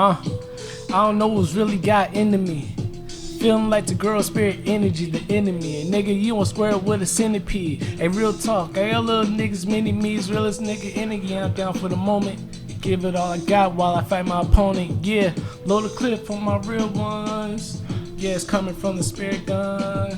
I don't know what's really got into me. Feeling like the girl spirit energy, the enemy. And nigga, you on square with a centipede. Hey, real talk, I got little niggas, mini me's, realest nigga energy. I'm down for the moment. Give it all I got while I fight my opponent. Yeah, load a clip for my real ones. Yeah, it's coming from the spirit gun.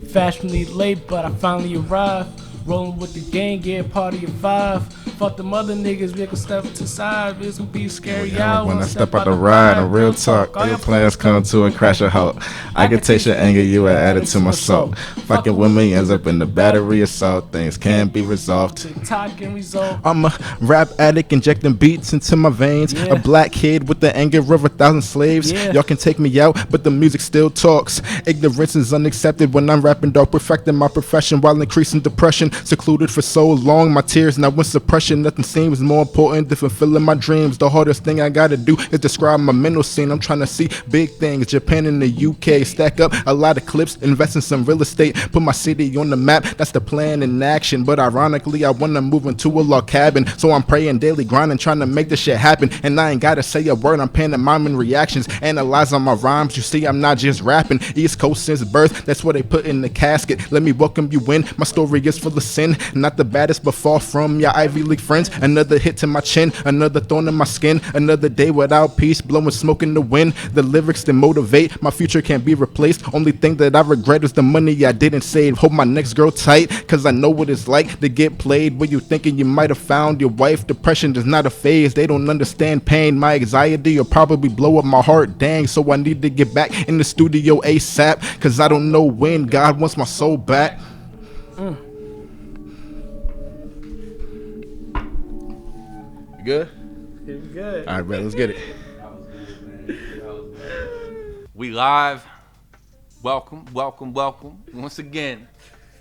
Fashionably late, but I finally arrived. Rolling with the gang, yeah, party of 5. Fuck them other niggas, we can step to the side. It's gonna be scary out when I step out the ride. On real talk, all your plans come to and crash a halt. I can taste your anger, you are added to my salt. Fucking with me ends up in the battery assault. Things can't be resolved. TikTok and result. I'm a rap addict injecting beats into my veins. Yeah. A black kid with the anger of 1,000 slaves. Yeah. Y'all can take me out, but the music still talks. Ignorance is unaccepted when I'm rapping, dog. Perfecting my profession while increasing depression. Secluded for so long, my tears now in suppression. Nothing seems more important than fulfilling my dreams. The hardest thing I gotta do is describe my mental scene. I'm trying to see big things. Japan and the UK. Stack up a lot of clips, invest in some real estate, put my city on the map. That's the plan in action. But ironically, I wanna move into a log cabin. So I'm praying, daily grinding, trying to make this shit happen. And I ain't gotta say a word, I'm pantomiming reactions, analyzing my rhymes. You see, I'm not just rapping. East Coast since birth, that's what they put in the casket. Let me welcome you in. My story is full of sin, not the baddest, but far from your Ivy League friends. Another hit to my chin, another thorn in my skin. Another day without peace, blowing smoke in the wind. The lyrics that motivate, my future can't be replaced. Only thing that I regret is the money I didn't save. Hold my next girl tight, cause I know what it's like to get played where you thinking you might have found your wife. Depression is not a phase, they don't understand pain. My anxiety will probably blow up my heart, dang. So I need to get back in the studio ASAP, cause I don't know when God wants my soul back. You good? Good. All right, man, let's get it. We live. Welcome once again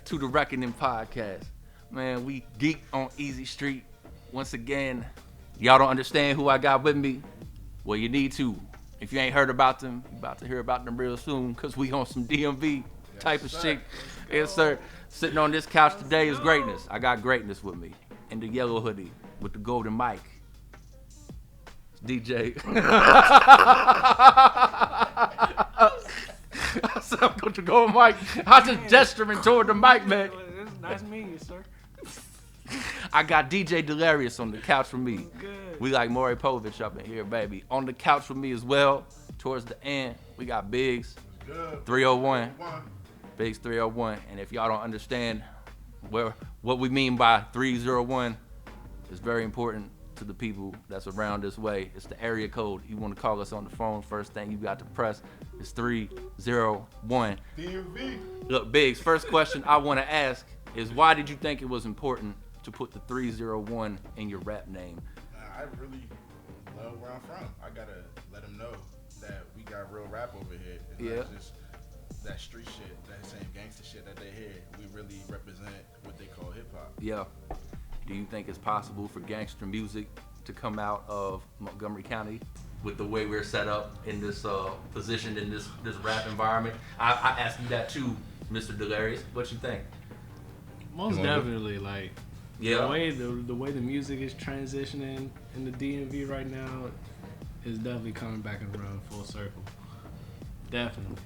to the Reckoning Podcast. Man, we geek on Easy Street. Once again, y'all don't understand who I got with me? Well, you need to. If you ain't heard about them, you about to hear about them real soon, because we on some DMV type of shit. Yes, sir. Sitting on this couch today is greatness. I got greatness with me. In the yellow hoodie with the golden mic. DJ. I said I'm going to go mic. I just gesturing toward the mic, man. It's nice meeting you, sir. I got DJ Dalarius on the couch with me. Good. We like Maury Povich up in here, baby. On the couch with me as well. Towards the end, we got Biggs 301. Biggs 301. And if y'all don't understand what we mean by 301, it's very important to the people that's around this way. It's the area code. You want to call us on the phone, first thing you got to press is 301. DMV. Look, Biggs, first question I want to ask is, why did you think it was important to put the 301 in your rap name? I really love where I'm from. I gotta let them know that we got real rap over here. It's not just that street shit, that same gangster shit that they hear. We really represent what they call hip hop. Yeah. Do you think it's possible for gangster music to come out of Montgomery County with the way we're set up in this position in this rap environment? I asked you that too, Mr. Dalarius. What you think? Most definitely, like Yeah. the way the music is transitioning in the DMV right now is definitely coming back around full circle. Definitely.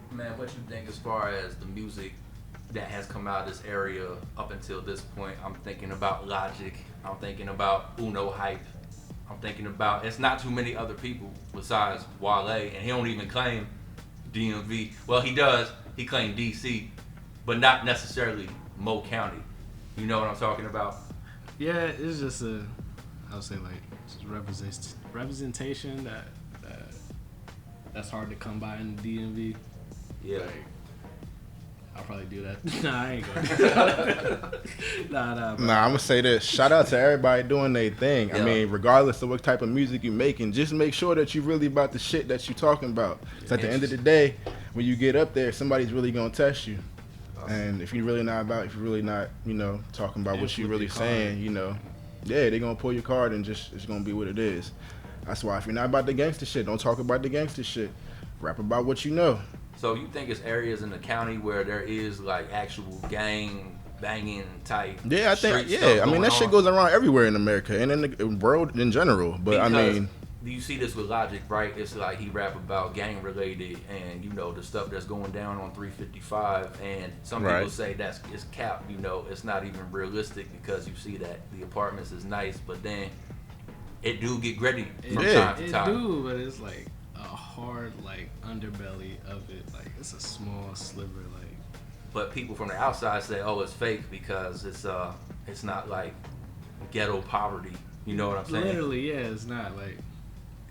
Man, what you think as far as the music that has come out of this area up until this point? I'm thinking about Logic. I'm thinking about Uno Hype. I'm thinking about, it's not too many other people besides Wale, and he don't even claim DMV. Well, he does. He claimed DC, but not necessarily Mo County. You know what I'm talking about? Yeah, it's just I would say like just representation that's hard to come by in the DMV. Yeah. Like, I'll probably do that. Nah, I ain't gonna. Nah, I'm gonna say this. Shout out to everybody doing their thing. Yeah. I mean, regardless of what type of music you making, just make sure that you really about the shit that you talking about. So at the end of the day, when you get up there, somebody's really gonna test you. And if you're really not, talking about what you really saying, yeah, they're gonna pull your card and just it's gonna be what it is. That's why if you're not about the gangster shit, don't talk about the gangster shit. Rap about what you know. So you think it's areas in the county where there is like actual gang banging type. Yeah, I think. street stuff Yeah, I mean going that shit on. goes around everywhere in America and in the world in general. But I Because mean, you see this with Logic, right? It's like he rap about gang related and the stuff that's going down on 355, and some Right. people say it's cap. It's not even realistic because you see that the apartments is nice, but then it do get gritty from time to It time. do, but it's like a hard like underbelly of it. Like it's a small sliver. Like But people from the outside say, "Oh, it's fake because it's not like ghetto poverty." You know what I'm saying? literally, yeah, it's not like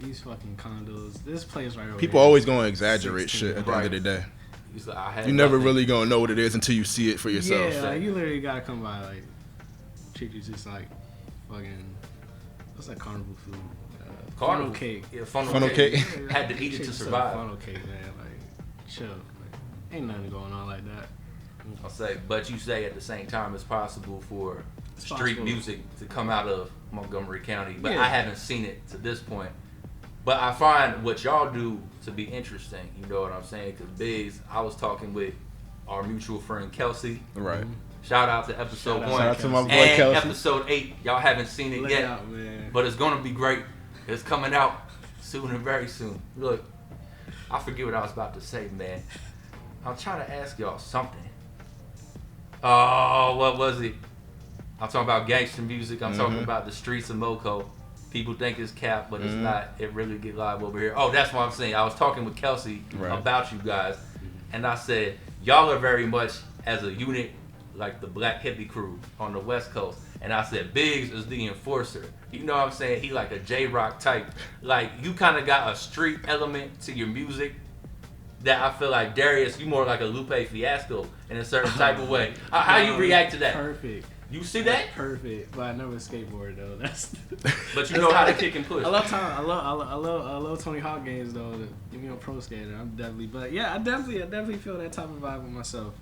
these fucking condos. This place right over people here always is gonna exaggerate 16, shit at the end of the day. He's like, I had You never nothing. really gonna know what it is until you see it for yourself. Yeah, like you literally gotta come by like treat you just like fucking what's that carnival food? Carnival Funnel cake. Yeah, Funnel cake. Had to eat it Treat to yourself survive. Funnel cake, man. Like chill. Like, ain't nothing going on like that. I'll say, but you say at the same time it's possible for It's street possible. music to come out of Montgomery County, but Yeah. I haven't seen it to this point. But I find what y'all do to be interesting. You know what I'm saying? Because Biggs, I was talking with our mutual friend Kelsey. Right. Shout out to episode Shout out 1 Shout out to my boy and Kelsey. episode 8. Y'all haven't seen it Look yet, out, man. but it's gonna be great. It's coming out soon and very soon. Look, I forget what I was about to say, man. I'm trying to ask y'all something. Oh, what was it? I'm talking about gangster music. I'm talking about the streets of Moco. People think it's cap, but it's not. It really get live over here. Oh, that's what I'm saying. I was talking with Kelsey Right. about you guys, and I said, y'all are very much as a unit like the Black Hippie crew on the West Coast. And I said, Biggs is the enforcer. You know what I'm saying? He like a J-Rock type. Like, you kind of got a street element to your music that I feel like Darius, you more like a Lupe Fiasco in a certain type of way. How you react to that? Perfect. You see that? Perfect. But I never skateboard though. That's. But you know how to kick and push. I love Tony Hawk games though. Give me a pro skater. I'm definitely, but yeah, I definitely feel that type of vibe with myself.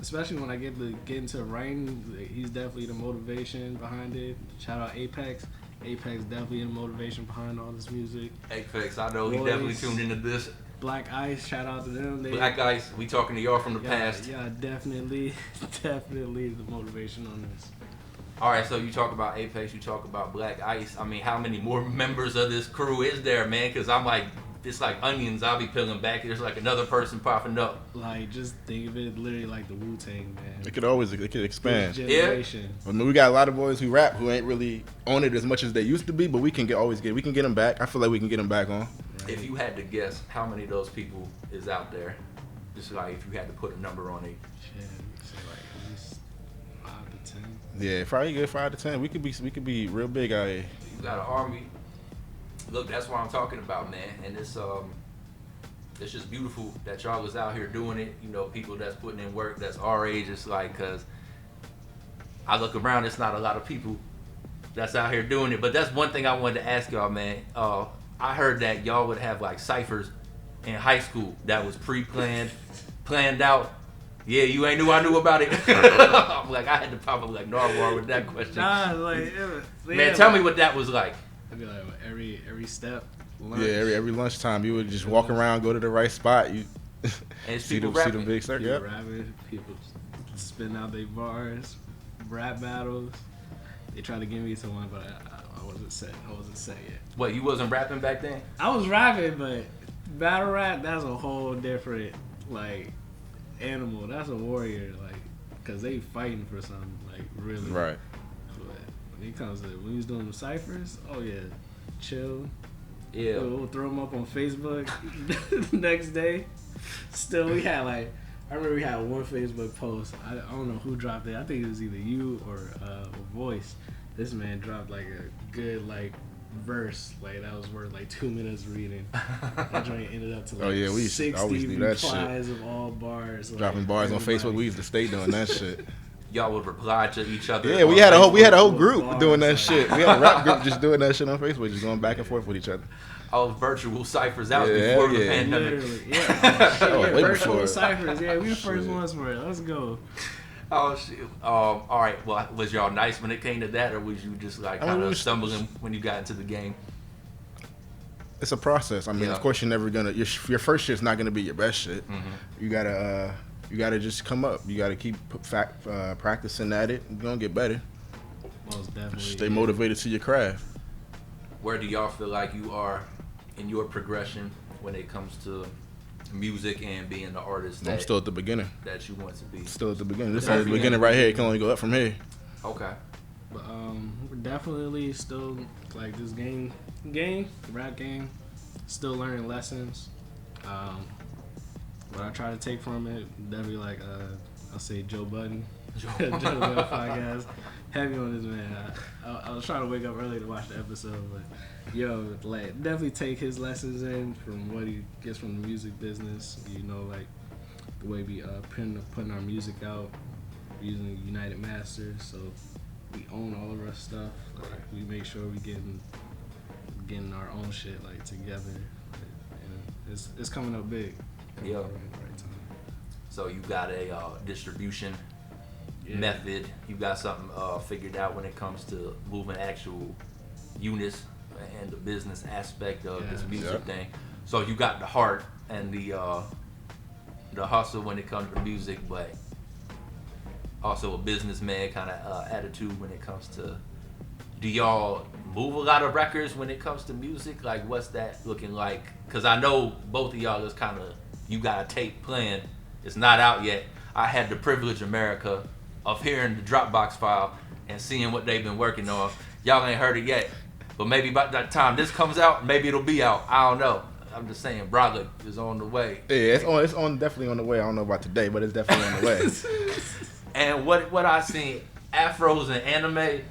Especially when I get into writing, he's definitely the motivation behind it. Shout out Apex. Apex definitely the motivation behind all this music. Apex, I know he Boys. definitely tuned into this. Black Ice, shout out to them. Black Ice, we talking to y'all from the past. Yeah, definitely the motivation on this. All right, so you talk about Apex, you talk about Black Ice. I mean, how many more members of this crew is there, man? Because I'm like, it's like onions. I'll be peeling back. There's like another person popping up. Like, just think of it literally like the Wu-Tang, man. It could expand. This generation. I mean, we got a lot of boys who rap who ain't really on it as much as they used to be, but we can get them back. I feel like we can get them back on. Right. If you had to guess how many of those people is out there, just like if you had to put a number on it. Shit, so like at least 5 to 10. Yeah, probably good 5 to 10. We could be real big out here. You got an army. Look, that's what I'm talking about, man. And it's just beautiful that y'all is out here doing it. You know, people that's putting in work that's our age. It's like, cause I look around, it's not a lot of people that's out here doing it. But that's one thing I wanted to ask y'all, man. I heard that y'all would have like ciphers in high school that was pre-planned, planned out. Yeah, you ain't knew I knew about it. I'm like, I had to pop up like Narwhal with that question. Nah, like Man, tell me what that was like. I'd be like every step. Yeah, every lunchtime you would just walk around, go to the right spot. You And see the rapping. big circle. People Yep. rapping, people spitting out their rap battles. They tried to get me to one, but I wasn't set. Yet. What, you wasn't rapping back then? I was rapping, but battle rap, that's a whole different like animal. That's a warrior, like, cause they fighting for something, like really. Right. But when it comes to when we was doing the ciphers, oh yeah, chill. Yeah. We'll throw them up on Facebook the next day. Still, we had like, I remember we had one Facebook post. I don't know who dropped it. I think it was either you or Voice. This man dropped like a good like verse, like that was worth like 2 minutes reading. That joint ended up to like Oh, yeah, we used to always 60 do that shit. replies of all bars. Dropping like, bars on everybody. Facebook. We used to stay doing that shit. Y'all would reply to each other. Yeah, we had a whole Facebook group bars, doing that like- shit. We had a rap group just doing that shit on Facebook, just going back and forth with each other. All virtual ciphers out Yeah, before the yeah. pandemic. Literally, yeah. Oh, Shit, way virtual before. ciphers. Yeah, we the first Shit. ones for it. Let's go. Oh shit. All right. Well, was y'all nice when it came to that, or was you just like I mean, kind we of was- stumbling when you got into the game? It's a process. I mean, Yeah. of course, you're never gonna. Your first shit's not gonna be your best shit. Mm-hmm. You gotta You gotta just come up. You gotta keep practicing at it. You're gonna get better. Most definitely. Stay motivated to your craft. Where do y'all feel like you are in your progression when it comes to music and being the artist I'm still at the beginning. that you want to be? Still at the beginning. This is the beginning right here. It can only go up from here. Okay. But we're definitely still like this rap game, still learning lessons. What I try to take from it, definitely like I'll say Joe Budden. Joe Budden podcast. Heavy on this man. I was trying to wake up early to watch the episode, but like definitely take his lessons in from what he gets from the music business. You know, like the way we putting our music out using United Masters, so we own all of our stuff. Like we make sure we getting our own shit like together. And it's coming up big. Yeah. Right time. So you got a distribution method. You got something figured out when it comes to moving actual units and the business aspect of this music thing. So you got the heart and the hustle when it comes to music, but also a businessman kind of attitude when it comes to. Do y'all move a lot of records when it comes to music? Like, what's that looking like? Because I know both of y'all is kind of, you got a tape playing. It's not out yet. I had the privilege, America, of hearing the Dropbox file and seeing what they've been working on. Y'all ain't heard it yet. But maybe by that time this comes out, maybe it'll be out. I don't know. I'm just saying, Broderick is on the way. Yeah, it's on definitely on the way. I don't know about today, but it's definitely on the way. And what I seen, Afros and Anime.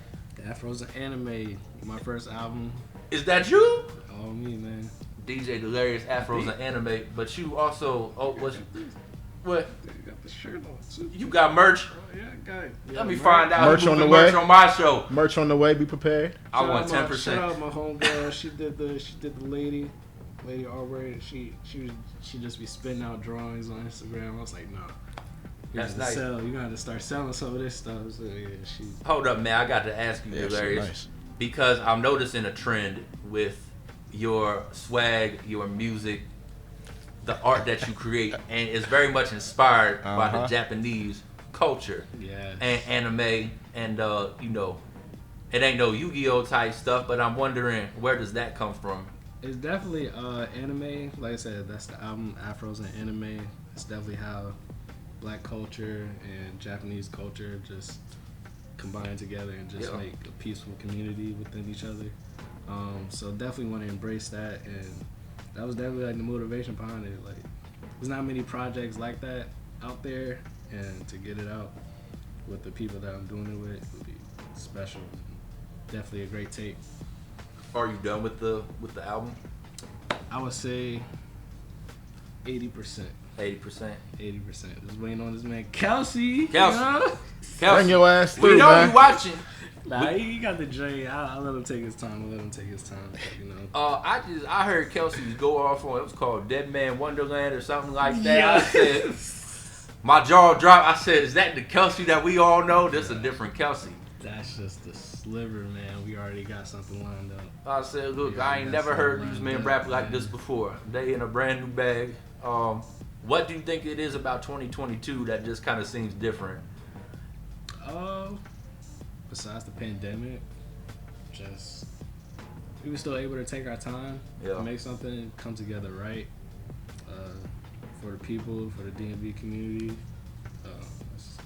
Afros and Anime, my first album. Is that you? All me, man. DJ Dalarius, Afros and Anime. But you also, what? You got the shirt on too. You got merch? Oh, yeah, I got it. Let me find out. Merch on the merch way. on my show. Merch on the way. Be prepared. I want 10%. Shout out my homegirl. She did the lady artwork. She just be spitting out drawings on Instagram. I was like, no. That's nice. You're gonna have to start selling some of this stuff. So yeah, Hold up, man. I got to ask you, Dalarius, nice. because I'm noticing a trend with your swag, your music, the art that you create, and it's very much inspired by the Japanese culture and anime, and it ain't no Yu-Gi-Oh type stuff, but I'm wondering, where does that come from? It's definitely anime. Like I said, that's the album, Afros and Anime. It's definitely how Black culture and Japanese culture just combine together and just make a peaceful community within each other. So definitely want to embrace that, and that was definitely like the motivation behind it. Like, there's not many projects like that out there, and to get it out with the people that I'm doing it with would be special. Definitely a great tape. Are you done with the album? I would say 80%. 80%. 80%. Just waiting on this man, Kelsey. Kelsey. Bring your ass We through, know man. you watching. Nah, he got the J. I'll let him take his time. You know. I heard Kelsey go off on, it was called Dead Man Wonderland or something like that. I said, my jaw dropped. I said, is that the Kelsey that we all know? This a different Kelsey. That's just the sliver, man. We already got something lined up. I said, look, I ain't never heard these men rap like this before. They in a brand new bag. What do you think it is about 2022 that just kind of seems different? Besides the pandemic, just we were still able to take our time to make something come together right for the people, for the DMV community. That's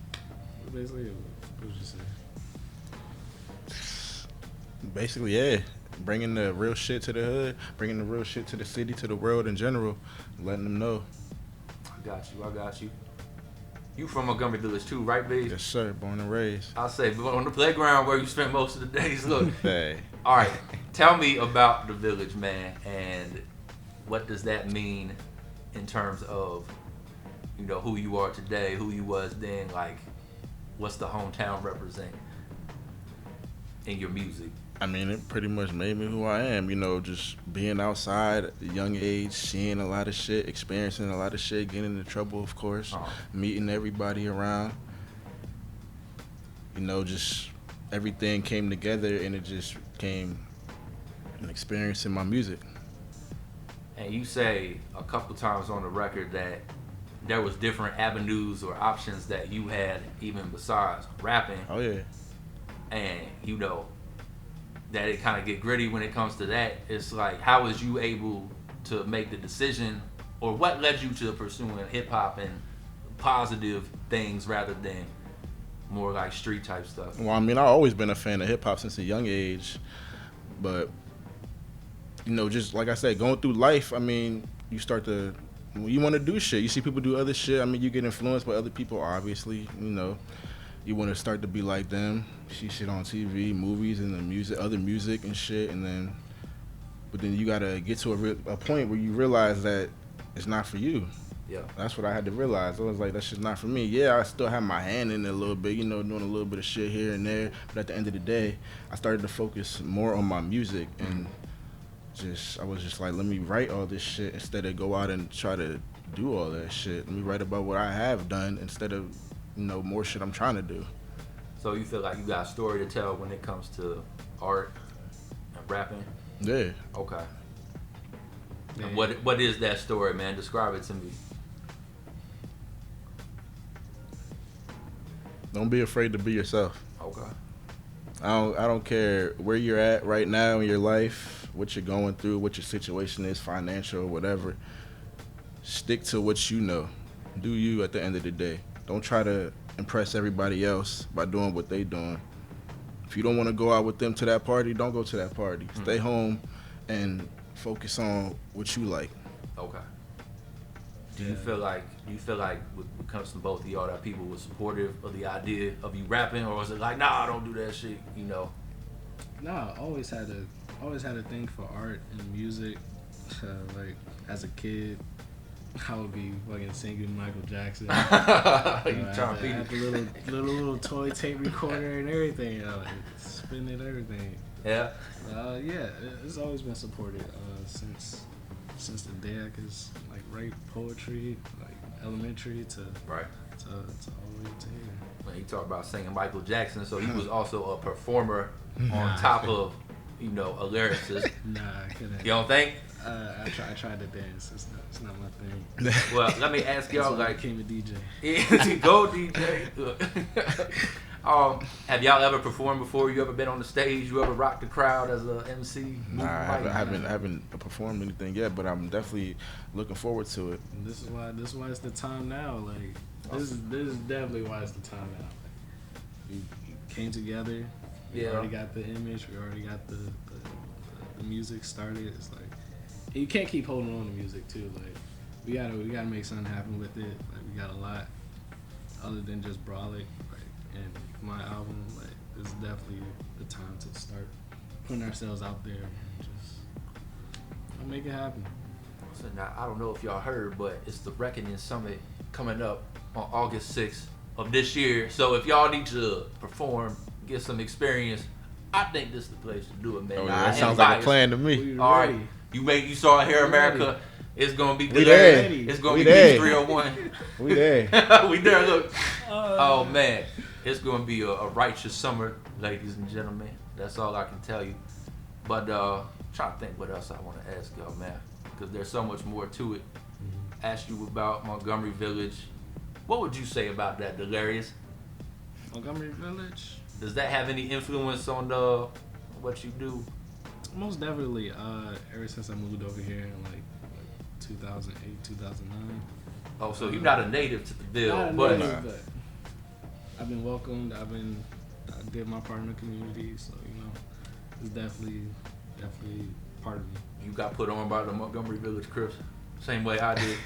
basically it. What would you say? Basically, yeah. Bringing the real shit to the hood, bringing the real shit to the city, to the world in general, letting them know. I got you. You from Montgomery Village too, right, Biggs? Yes, sir. Born and raised. I'll say, but on the playground where you spent most of the days. Look, Hey. all right, tell me about the village, man, and what does that mean in terms of, who you are today, who you was then, like, what's the hometown represent in your music? I mean, it pretty much made me who I am, just being outside at a young age, seeing a lot of shit, experiencing a lot of shit, getting into trouble, of course, meeting everybody around. Just everything came together, and it just came an experience in my music. And you say a couple times on the record that there was different avenues or options that you had even besides rapping. Oh yeah. And you know that it kind of get gritty when it comes to that. It's like, how was you able to make the decision, or what led you to pursuing hip hop and positive things rather than more like street type stuff? Well, I mean, I've always been a fan of hip hop since a young age, but you know, just like I said, going through life, I mean, you start to, when you want to do shit, you see people do other shit. I mean, you get influenced by other people, obviously. You know, you want to start to be like them, see shit on TV, movies, and the music, other music and shit, and then, but then you gotta get to a point where you realize that it's not for you. Yeah. That's what I had to realize. I was like, that shit's not for me. Yeah, I still have my hand in it a little bit, you know, doing a little bit of shit here and there. But at the end of the day, I started to focus more on my music, and I was just like, let me write all this shit instead of go out and try to do all that shit. Let me write about what I have done instead of, you know, more shit I'm trying to do. So you feel like you got a story to tell when it comes to art and rapping? Yeah. Okay. Yeah. And what is that story, man? Describe it to me. Don't be afraid to be yourself. Okay. I don't care where you're at right now in your life, what you're going through, what your situation is, financial or whatever. Stick to what you know. Do you at the end of the day. Don't try to impress everybody else by doing what they doing. If you don't want to go out with them to that party, don't go to that party. Mm-hmm. Stay home and focus on what you like. Okay. Do you feel like when it comes to both of y'all that people were supportive of the idea of you rapping, or was it like, nah, don't do that shit, you know? Nah, I always had a thing for art and music. Like as a kid, I would be fucking singing Michael Jackson. I had the little toy tape recorder and everything. Like spinning it, everything. Yeah. Yeah, it's always been supported since the day I could like write poetry, like elementary to right to all the way to here. When you talk about singing Michael Jackson, so he was also a performer on top of, you know, a lyricist. Nah, I couldn't. You don't think? I tried to dance. It's not my thing. Well, let me ask y'all, like, I like, became a DJ. Yeah, go DJ. Have y'all ever performed before? You ever been on the stage? You ever rocked the crowd as a MC? Nah, I haven't performed anything yet, but I'm definitely looking forward to it. And this is why it's the time now. Like this is definitely why it's the time now. Like, we came together. We already got the image. We already got the music started. It's like you can't keep holding on to music too. Like we gotta make something happen with it. Like we got a lot other than just Brolic. And my album, like, it's definitely the time to start putting ourselves out there and just make it happen. So now, I don't know if y'all heard, but it's the Reckoning Summit coming up on August 6th of this year. So if y'all need to perform, get some experience, I think this is the place to do it, man. Oh, that sounds like a plan to me. All right, you saw it here, America. It's gonna be Dalarius. It's gonna be Beach 301. We there. We there. Look. Oh man. It's going to be a righteous summer, ladies and gentlemen. That's all I can tell you. But trying to think what else I want to ask y'all, man, because there's so much more to it. Ask you about Montgomery Village. What would you say about that, Dalarius? Montgomery Village? Does that have any influence on what you do? Most definitely. Ever since I moved over here in like 2008, 2009. Oh, so you're not a native to the Ville, but I've been welcomed. I did my part in the community, so you know, it's definitely part of me. You got put on by the Montgomery Village Crips, same way I did.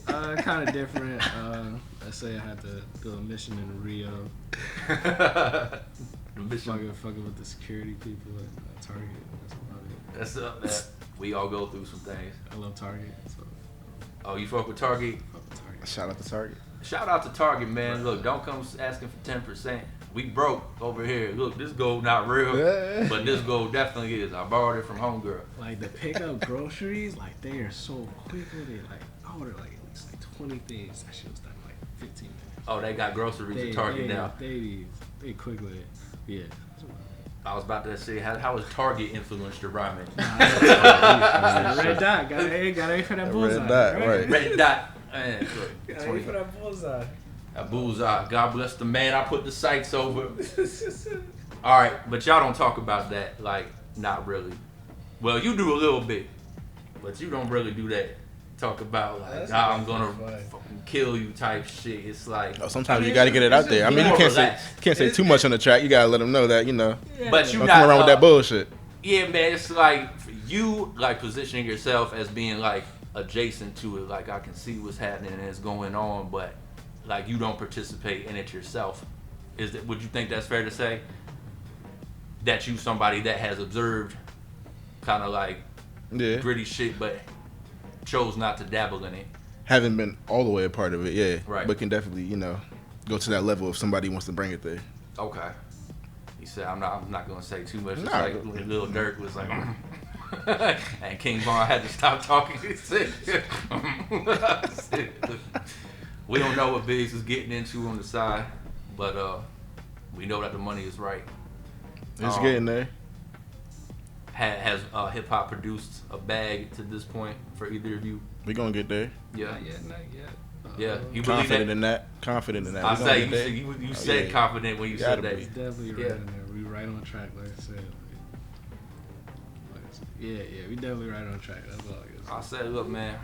Kind of different. Let's say I had to do a mission in Rio. Fucking with the security people at Target. That's about it. That's we all go through some things. I love Target. So. Oh, you fuck with Target? Fuck with Target. Shout out to Target. Shout out to Target, man. Look, don't come asking for 10%. We broke over here. Look, this gold not real, but this gold definitely is. I borrowed it from homegirl. Like the pick up groceries, like they are so quick with it. Like I ordered like at least like 20 things. That shit was done in like 15 minutes. Oh, they got groceries at Target now. They quick with it. Yeah. I was about to say, how has Target influenced your rhyming? Red dot, got A for that bullseye. Red dot, right? Red dot. Man, look, Yeah, wait for that bullseye. that bullseye. God bless the man. I put the sights over. All right, but y'all don't talk about that. Like, not really. Well, you do a little bit, but you don't really do that. Talk about like, I'm gonna fucking kill you type shit. It's like sometimes you gotta get it out there. I mean, you can't say too much on the track. You gotta let them know that, you know. Yeah. But you don't not come around with that bullshit. Yeah, man. It's like for you like positioning yourself as being like adjacent to it. Like I can see what's happening and it's going on, but like you don't participate in it yourself. Would you think that's fair to say? That you somebody that has observed kind of like gritty shit, but chose not to dabble in it. Haven't been all the way a part of it, yeah. Right. But can definitely, you know, go to that level if somebody wants to bring it there. Okay. He said, I'm not gonna say too much. It's Nah. like when Lil Durk was like, and King Von had to stop talking. He said, we don't know what Biggs is getting into on the side, but we know that the money is right. It's getting there. Has hip hop produced a bag to this point for either of you? We gonna get there. Yeah. Not yet. Yeah. You believe Confident that? in that. Confident in that. I We gonna say get there. you said yeah. confident when you Gotta said that. be. Definitely right in there. We right on track, like I said. Yeah, we definitely right on track. That's all I I guess. said, look, man,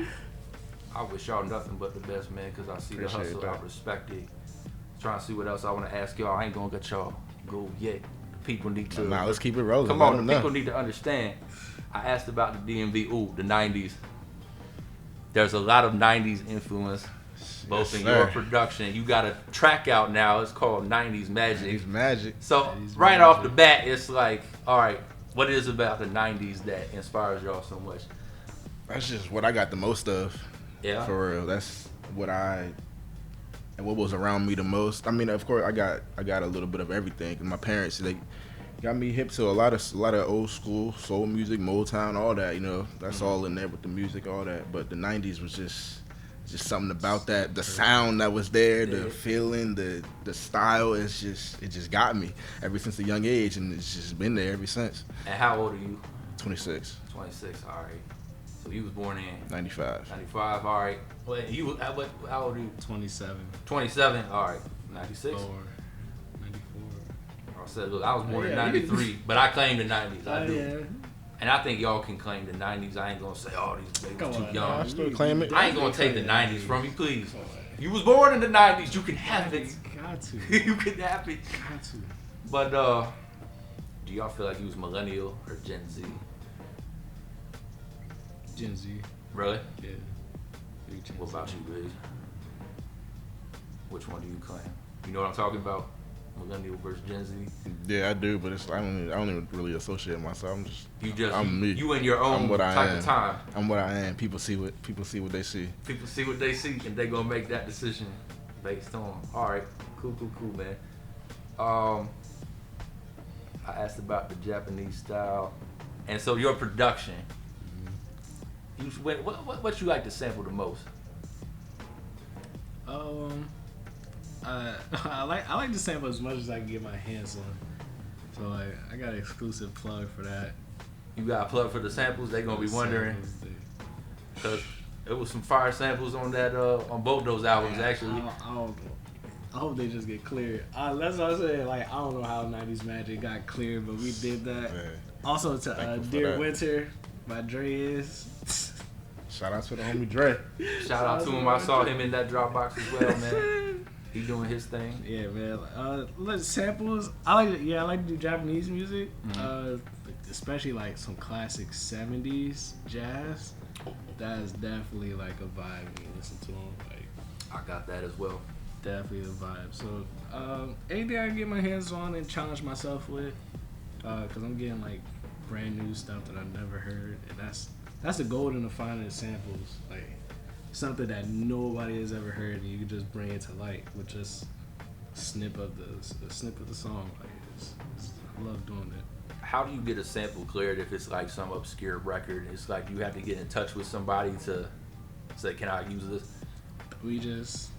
I wish y'all nothing but the best, man, because I see Appreciate the hustle. that. I respect it. Trying to see what else I want to ask y'all. I ain't gonna get y'all go yet. People need to. Nah, let's keep it rolling. Come Let on, them the know. people need to understand. I asked about the DMV. Ooh, the 90s. There's a lot of 90s influence, both in your production. You got a track out now. It's called 90s Magic. It's magic. So 90s right Magic. off the bat, it's like, all right, what is it about the 90s that inspires y'all so much? That's just what I got the most of. Yeah. For real. That's what what was around me the most. I mean, of course, I got a little bit of everything. My parents, they got me hip to a lot of old school soul music, Motown, all that. You know, that's all in there with the music, all that. But the '90s was just something about that. The sound that was there, the feeling, the style. It just got me ever since a young age, and it's just been there ever since. And how old are you? 26, 26. All right. So you was born in 95. 95. All right. Well, how old are you? 27. 27. All right. 96. 94. I said, look, I was born in Yeah, 93, but I claim the 90s. I do. Yeah. And I think y'all can claim the 90s. I ain't gonna say, oh, these babies Come too on, young. I still claim it. I ain't gonna take the 90s from you, please. You was born in the 90s. You can have it. Got to. You can have it. Got to. But do y'all feel like you was millennial or Gen Z? Gen Z. Really? Yeah. Big Gen What Z. about you, Biggs? Which one do you claim? You know what I'm talking about? Millennial versus Gen Z. Yeah, I do, but I don't even really associate myself. I'm me. You in your own I'm what I type am. of time. I'm what I am. People see what they see. People see what they see, and they gonna make that decision based on. All right, cool, man. I asked about the Japanese style, and so your production. What you like to sample the most? I like to sample as much as I can get my hands on. So like, I got an exclusive plug for that. You got a plug for the samples? They gonna be wondering because it was some fire samples on that on both those albums actually. I hope they just get cleared. That's what I said. Like, I don't know how 90s Magic got cleared, but we did that. Man, Also to thankful for Dear that. Winter by Dre is. Shout out to the homie Dre. Shout out to him. I saw him in that Dropbox as well, man. He doing his thing. Yeah, man. Like samples. I like to do Japanese music. Especially like some classic 70s jazz. That is definitely like a vibe when you listen to them. Like, I got that as well. definitely a vibe. So anything I can get my hands on and challenge myself with, because I'm getting like brand new stuff that I've never heard, and that's the gold in the finding samples, like something that nobody has ever heard, and you can just bring it to light with just a snip of the song. Like I love doing it. How do you get a sample cleared if it's like some obscure record? It's like you have to get in touch with somebody to say, can I use this?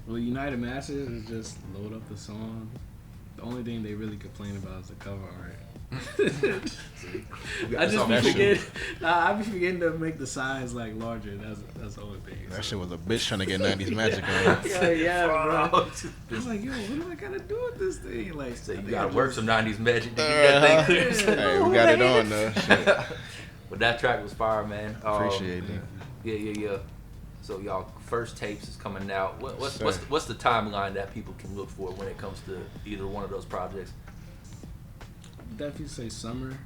United Masters is just load up the song. The only thing they really complain about is the cover art. I just be that forgetting. I be forgetting to make the signs like larger. That's the only thing. That shit was a bitch trying to get 90s magic on. Yeah, bro. I was like, yo, what do I gotta do with this thing? Like, So you gotta work some 90s magic to get that thing clear. Hey, we got it on though. Shit. But that track was fire, man. Appreciate that. Yeah. So y'all first tapes is coming out. What's the timeline that people can look for when it comes to either one of those projects? Definitely say summer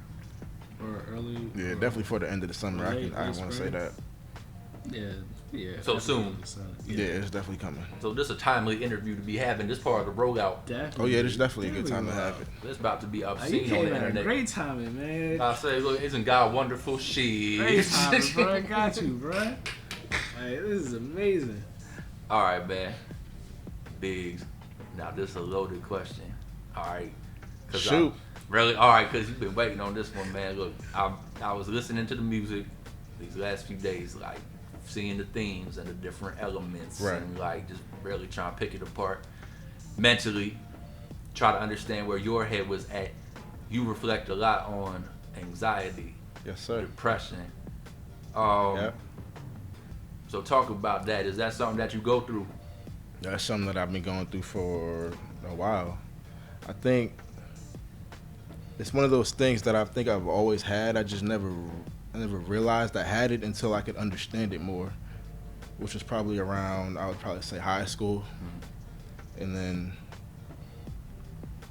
or early. Yeah, definitely for the end of the summer. I want to say that. Yeah. So soon. Yeah, it's definitely coming. So this is a timely interview to be having. This part of the rollout. Definitely. Oh yeah, this is definitely a good time to have it. It's about to be You obscene on came the at a internet. great timing, man. I say, look, isn't God wonderful? Shit. Great timing, bro. I got you, bro. Like, this is amazing. All right, man. Biggs. Now this is a loaded question. All right. Shoot. Really? All right, because you've been waiting on this one, man. Look, I was listening to the music these last few days, like seeing the themes and the different elements, right, and like just really trying to pick it apart mentally, try to understand where your head was at. You reflect a lot on anxiety, yes sir, depression. Yeah. So talk about that. Is that something that you go through? That's something that I've been going through for a while. I think it's one of those things that I think I've always had. I never realized I had it until I could understand it more, which was probably around, I would probably say, high school. And then,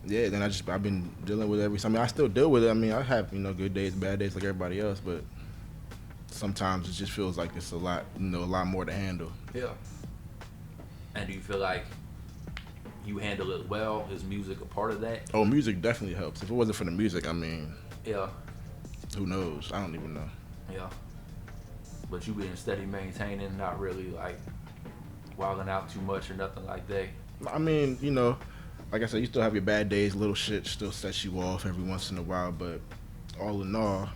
yeah, then I've been dealing with I still deal with it. I mean, I have, good days, bad days like everybody else, but sometimes it just feels like it's a lot more to handle. Yeah. And do you feel like you handle it well? Is music a part of that? Oh, music definitely helps. If it wasn't for the music, I mean, yeah, who knows? I don't even know. Yeah. But you been steady maintaining, not really like wilding out too much or nothing like that. I mean, like I said, you still have your bad days, little shit still sets you off every once in a while, but all in all,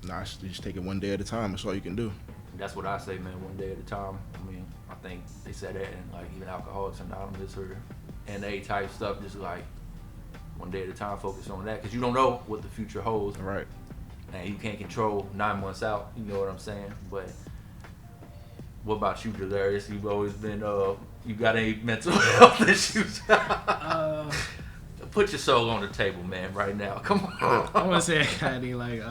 you just take it one day at a time. That's all you can do. That's what I say, man, one day at a time. I mean, I think they said that in like even Alcoholics Anonymous or NA type stuff, just like one day at a time, focus on that, because you don't know what the future holds. Right. And you can't control 9 months out, you know what I'm saying? But what about you, Dalarius? You've always been, you got any mental health issues? Put your soul on the table, man, right now. Come on. I want to say I got any like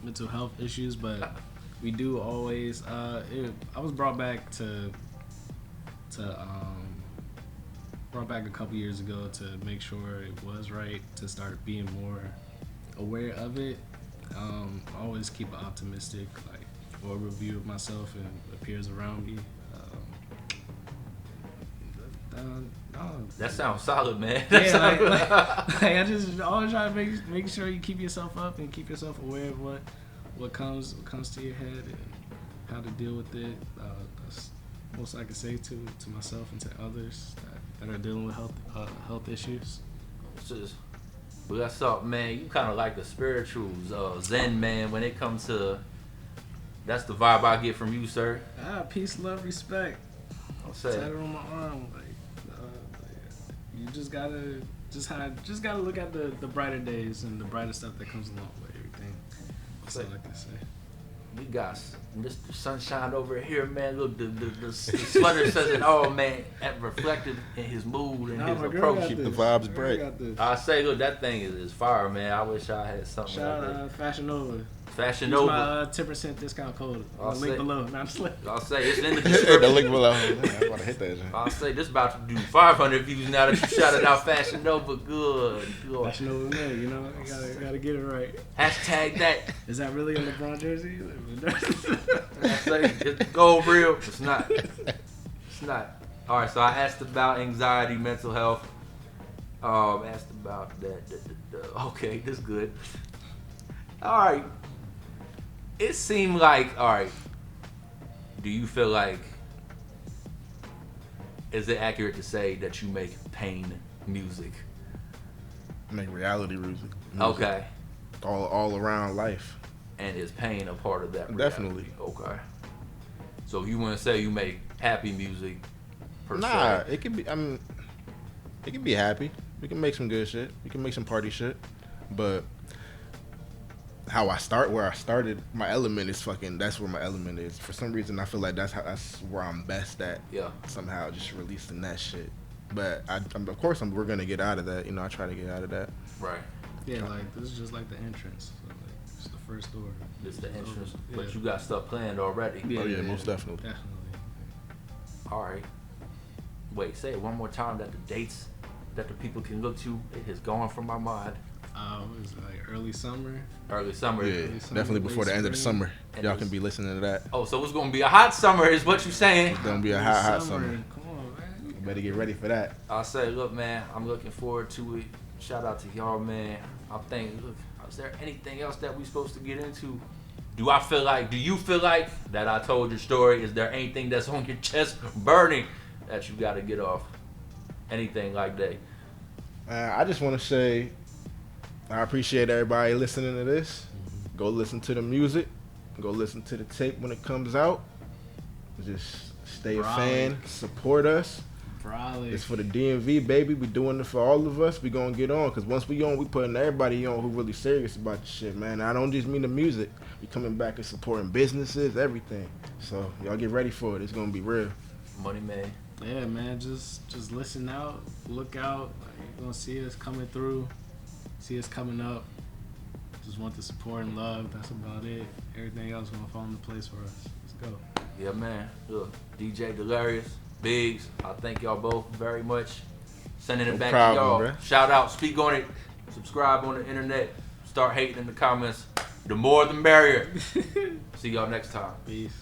mental health issues, but we do always. I was brought back brought back a couple years ago to make sure it was right, to start being more aware of it. Always keep an optimistic overview of myself and the peers around me. That sounds solid, man. I just always try to make sure you keep yourself up and keep yourself aware of what comes to your head and how to deal with it. That's most I can say to myself and to others that are dealing with health issues. What's up, man? You kind of like the spirituals, Zen man. When it comes to, that's the vibe I get from you, sir. Peace, love, respect. I'll say. Tattoo on my arm. You just gotta look at the brighter days and the brighter stuff that comes along with everything. That's all I can say. We got Mr. Sunshine over here, man. Look, the sweater says it all, man. That reflected in his mood and his approach. Keep the vibes bright. I say, look, that thing is fire, man. I wish I had something Shout like that. out Fashion Nova. Fashion Use Nova. my 10% discount code. Link below. I'll say it's in the description. The link below. I'm about to hit that. I'll say this about to do 500 views now that you shouted out Fashion Nova. Good. Fashion Nova, man. I gotta get it right. Hashtag that. Is that really a LeBron jersey? I say it's gold real. It's not. It's not. All right. So I asked about anxiety, mental health. Asked about that. Okay, this is good. All right. It seemed like, all right, do you feel like, is it accurate to say that you make pain music? I make reality music. Okay. All around life. And is pain a part of that reality? Definitely. Okay. So you want to say you make happy music per Nah, se? it can be, it can be happy. We can make some good shit. We can make some party shit. But how I start, where I started, my element is fucking. That's where my element is. For some reason, I feel like that's where I'm best at. Yeah. Somehow, just releasing that shit. But of course, we're gonna get out of that. You know, I try to get out of that. Right. Yeah, like this is just like the entrance. So, like, it's the first door. It's the entrance, Yeah. but you got stuff planned already. Oh yeah, most definitely. All right. Wait, say it one more time that the dates that the people can look to is going from my mind. What is it, like early summer? Early summer. Yeah, definitely before the end of the summer. And Y'all can be listening to that. Oh, so it's gonna be a hot summer, is what you saying? It's gonna be a hot summer. Come on, man. You better get ready for that. I say, look, man, I'm looking forward to it. Shout out to y'all, man. I'm thinking, look, is there anything else that we supposed to get into? Do you feel like that I told your story? Is there anything that's on your chest burning that you got to get off? Anything like that? I just want to say I appreciate everybody listening to this. Go listen to the music. Go listen to the tape when it comes out. Just stay a fan. Support us. It's for the DMV, baby. We doing it for all of us. We gonna get on, because once we on, we putting everybody on who really serious about the shit, man. I don't just mean the music. We coming back and supporting businesses, everything. So y'all get ready for it. It's gonna be real. Money man. Yeah, man. Just listen out, look out. Like, you're gonna see us coming through, see us coming up. Just want the support and love. That's about it. Everything else gonna fall into place for us. Let's go. Yeah, man. Look, DJ Dalarius, Biggs, I thank y'all both very much. Sending it back to y'all. Bro. Shout out, speak on it, subscribe on the internet, start hating in the comments. The more the merrier. See y'all next time. Peace.